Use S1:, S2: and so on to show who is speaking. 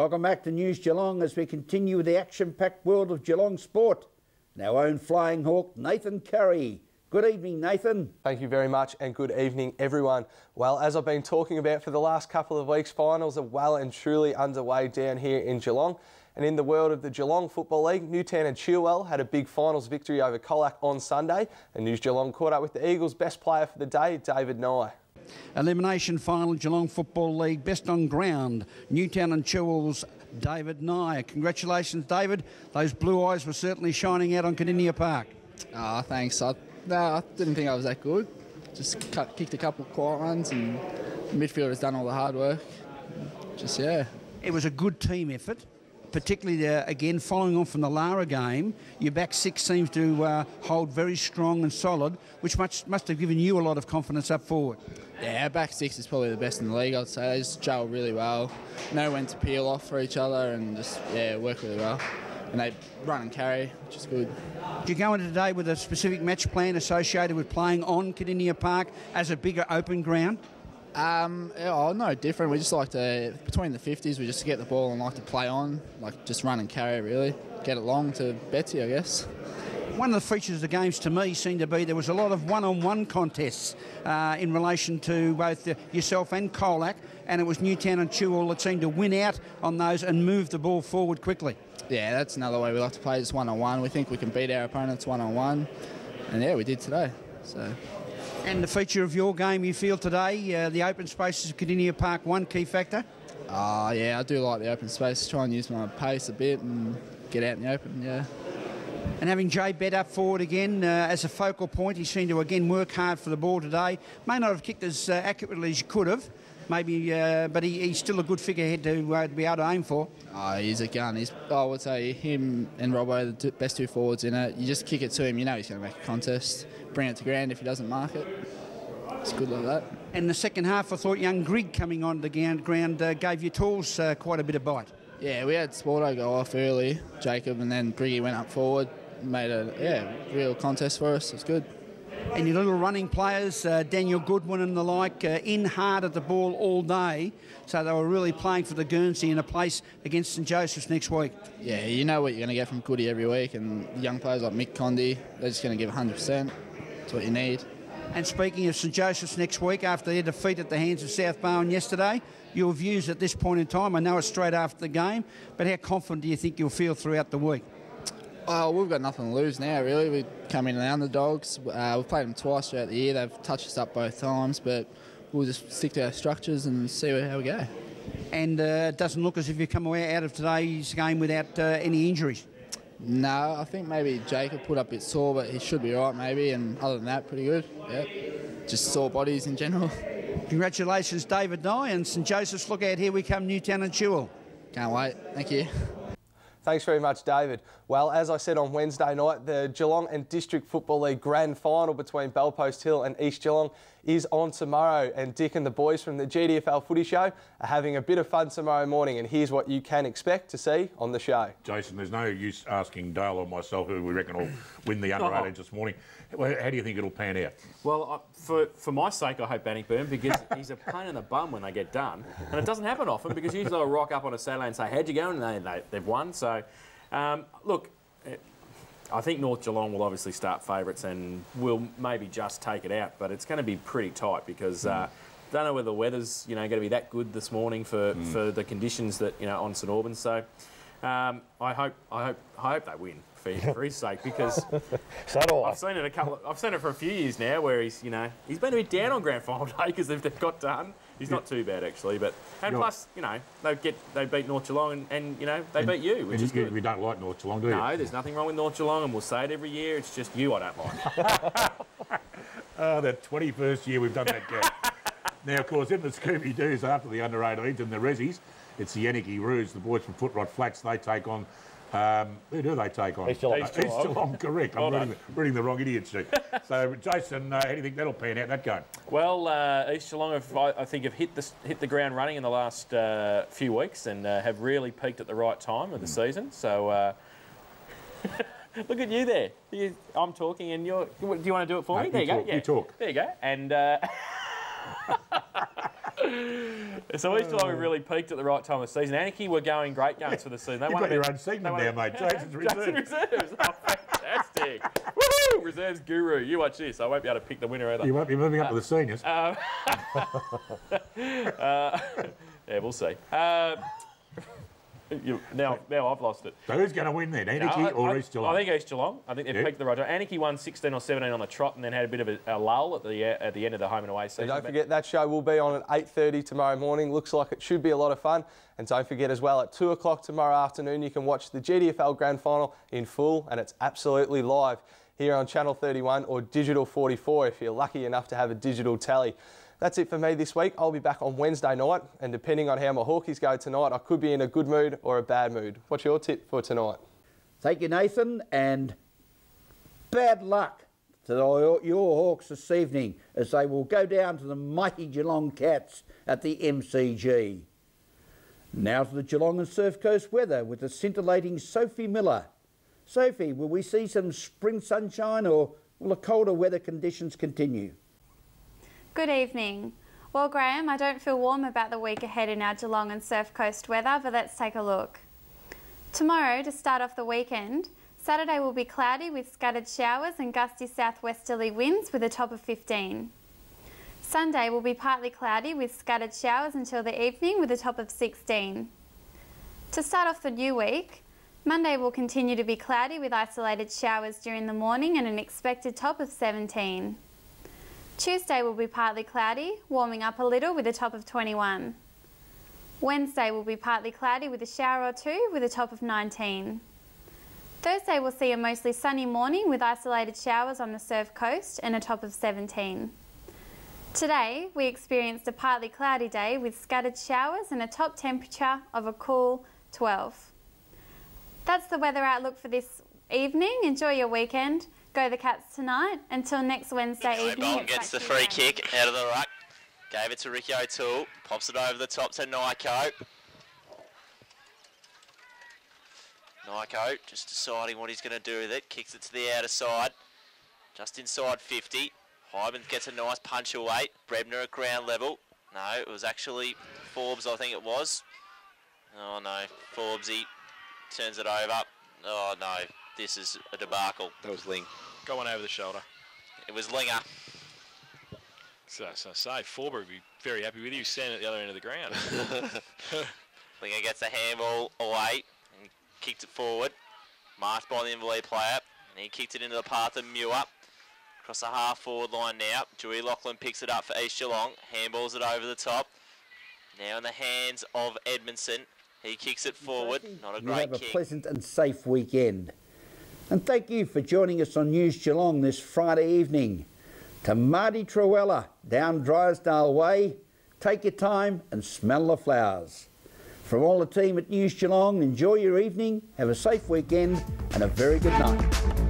S1: Welcome back to News Geelong as we continue with the action-packed world of Geelong sport. And our own flying hawk, Nathan Curry. Good evening, Nathan.
S2: Thank you very much and good evening, everyone. Well, as I've been talking about for the last couple of weeks, finals are well and truly underway down here in Geelong. And in the world of the Geelong Football League, Newtown and Chilwell had a big finals victory over Colac on Sunday. And News Geelong caught up with the Eagles' best player for the day, David Nye.
S1: Elimination final, Geelong Football League, best on ground, Newtown and Chilwell's David Nye. Congratulations, David. Those blue eyes were certainly shining out on Kardinia Park.
S3: Oh, thanks. I didn't think I was that good. Just kicked a couple of quiet ones and the midfielder's done all the hard work. Yeah.
S1: It was a good team effort, particularly, again, following on from the Lara game. Your back six seems to hold very strong and solid, which must have given you a lot of confidence up forward.
S3: Yeah, our back six is probably the best in the league, I'd say. They just gel really well, know when to peel off for each other and just, work really well. And they run and carry, which is good.
S1: Do you go into today with a specific match plan associated with playing on Kardinia Park as a bigger open ground?
S3: No different. We just like to, between the 50s, we just get the ball and like to play on, like just run and carry really. Get it long to Betsy, I guess.
S1: One of the features of the games to me seemed to be there was a lot of one-on-one contests in relation to both yourself and Colac, and it was Newtown and Chilwell that seemed to win out on those and move the ball forward quickly.
S3: Yeah, that's another way we like to play, just one-on-one. We think we can beat our opponents one-on-one, and yeah, we did today. So.
S1: And the feature of your game you feel today, the open spaces of Kardinia Park, one key factor?
S3: Yeah, I do like the open space. Try and use my pace a bit and get out in the open, yeah.
S1: And having Jay Bed up forward again as a focal point, he seemed to again work hard for the ball today. May not have kicked as accurately as you could have, maybe, but he's still a good figurehead to be able to aim for.
S3: Oh, he's a gun. I would say him and Robbo are the best two forwards in it. You just kick it to him, you know he's going to make a contest. Bring it to ground if he doesn't mark it. It's good like that.
S1: And the second half, I thought young Grigg coming on the ground gave your tools quite a bit of bite. Yeah,
S3: we had Sporto go off early, Jacob, and then Griggy went up forward. Made a real contest for us. It's good.
S1: And your little running players, Daniel Goodwin and the like, in hard at the ball all day. So they were really playing for the Guernsey in a place against St Joseph's next week.
S3: Yeah, you know what you're going to get from Goody every week. And young players like Mick Condy, they're just going to give 100%. That's what you need.
S1: And speaking of St Joseph's next week, after their defeat at the hands of South Bowen yesterday, your views at this point in time, I know it's straight after the game, but how confident do you think you'll feel throughout the week?
S3: Oh, we've got nothing to lose now, really. We come in the underdogs. We've played them twice throughout the year. They've touched us up both times, but we'll just stick to our structures and see how we go.
S1: And it doesn't look as if you come away out of today's game without any injuries?
S3: No, I think maybe Jacob put up a bit sore, but he should be all right maybe, and other than that, pretty good. Yeah, just sore bodies in general.
S1: Congratulations, David Nye, and St Joseph's. Look out, here we come, Newtown and Chilwell.
S3: Can't wait. Thank you.
S2: Thanks very much, David. Well, as I said on Wednesday night, the Geelong and District Football League Grand Final between Bellpost Hill and East Geelong is on tomorrow, and Dick and the boys from the GDFL Footy Show are having a bit of fun tomorrow morning, and here's what you can expect to see on the show.
S4: Jason, there's no use asking Dale or myself who we reckon will win the under-18 this morning. How do you think it'll pan out?
S5: Well, for my sake, I hope Bannockburn, because he's a pain in the bum when they get done. And it doesn't happen often, because usually they'll rock up on a Saturday and say, how'd you go? And they've won. So, look, I think North Geelong will obviously start favourites and will maybe just take it out. But it's going to be pretty tight because don't know whether the weather's going to be that good this morning for the conditions that on St Albans. So I hope they win. For his sake, because I've seen it for a few years now, where he's been a bit down on grand final day because they've got done. He's not too bad actually, but plus they beat North Geelong and they beat you, which is good.
S4: We don't like North Geelong, do you?
S5: No, there's nothing wrong with North Geelong, and we'll say it every year. It's just you I don't like.
S4: The 21st year we've done that gap. Now, of course, in the Scooby-Doos after the under-18s and the Rezzies, it's the Yannicky Roos, the boys from Footrot Flats. They take on. Who do they take on?
S6: East Geelong.
S4: East Geelong, correct. I'm reading the wrong idiot sheet. So, Jason, how do you think that'll pan out, that game?
S5: Well, East Geelong, I think, have hit the ground running in the last few weeks and have really peaked at the right time of the season. So, look at you there. I'm talking and you're... Do you want to do it for me? There you go.
S4: You talk.
S5: There you go. And... So East Geelong have really peaked at the right time of the season. Anarchy were going great games for the season.
S4: You've got your own segment now, mate. Jason's Reserves.
S5: Oh, fantastic. Woohoo! Reserves guru. You watch this. I won't be able to pick the winner either.
S4: You won't be moving up to the seniors.
S5: Yeah, we'll see. Now I've lost it.
S4: So who's going to win then, Anarchy or East Geelong?
S5: I think East Geelong. I think they've peaked the right time. Anarchy won 16 or 17 on the trot and then had a bit of a lull at the end of the home and away season.
S2: And don't forget, that show will be on at 8:30 tomorrow morning. Looks like it should be a lot of fun. And don't forget as well, at 2 o'clock tomorrow afternoon, you can watch the GDFL Grand Final in full, and it's absolutely live here on Channel 31 or Digital 44 if you're lucky enough to have a digital tally. That's it for me this week. I'll be back on Wednesday night, and depending on how my Hawkies go tonight, I could be in a good mood or a bad mood. What's your tip for tonight?
S1: Thank you, Nathan, and bad luck to your Hawks this evening as they will go down to the mighty Geelong Cats at the MCG. Now to the Geelong and Surf Coast weather with the scintillating Sophie Miller. Sophie, will we see some spring sunshine or will the colder weather conditions continue?
S6: Good evening. Well, Graham, I don't feel warm about the week ahead in our Geelong and Surf Coast weather, but let's take a look. Tomorrow, to start off the weekend, Saturday will be cloudy with scattered showers and gusty southwesterly winds with a top of 15. Sunday will be partly cloudy with scattered showers until the evening with a top of 16. To start off the new week, Monday will continue to be cloudy with isolated showers during the morning and an expected top of 17. Tuesday will be partly cloudy, warming up a little with a top of 21. Wednesday will be partly cloudy with a shower or two with a top of 19. Thursday will see a mostly sunny morning with isolated showers on the Surf Coast and a top of 17. Today we experienced a partly cloudy day with scattered showers and a top temperature of a cool 12. That's the weather outlook for this evening. Enjoy your weekend. Go the Cats tonight. Until next Wednesday evening.
S7: Bolton gets the free kick out of the ruck. Gave it to Ricky O'Toole. Pops it over the top to Nyko. Nyko just deciding what he's going to do with it. Kicks it to the outer side. Just inside 50. Hyman gets a nice punch away. Brebner at ground level. No, it was actually Forbes, I think it was. Oh no, Forbesy turns it over. Oh no, this is a debacle.
S8: That was Ling. Got one over the shoulder.
S7: It was Linger.
S8: So Forber would be very happy with you standing at the other end of the ground.
S7: Linger gets the handball away and kicked it forward. Marked by the Invalid player. And he kicked it into the path of Muir. Across the half-forward line now. Dewey Lachlan picks it up for East Geelong. Handballs it over the top. Now in the hands of Edmondson. He kicks it forward. Not a great kick.
S1: Have a pleasant and safe weekend. And thank you for joining us on News Geelong this Friday evening. To Marty Truella down Drysdale Way, take your time and smell the flowers. From all the team at News Geelong, enjoy your evening, have a safe weekend and a very good night.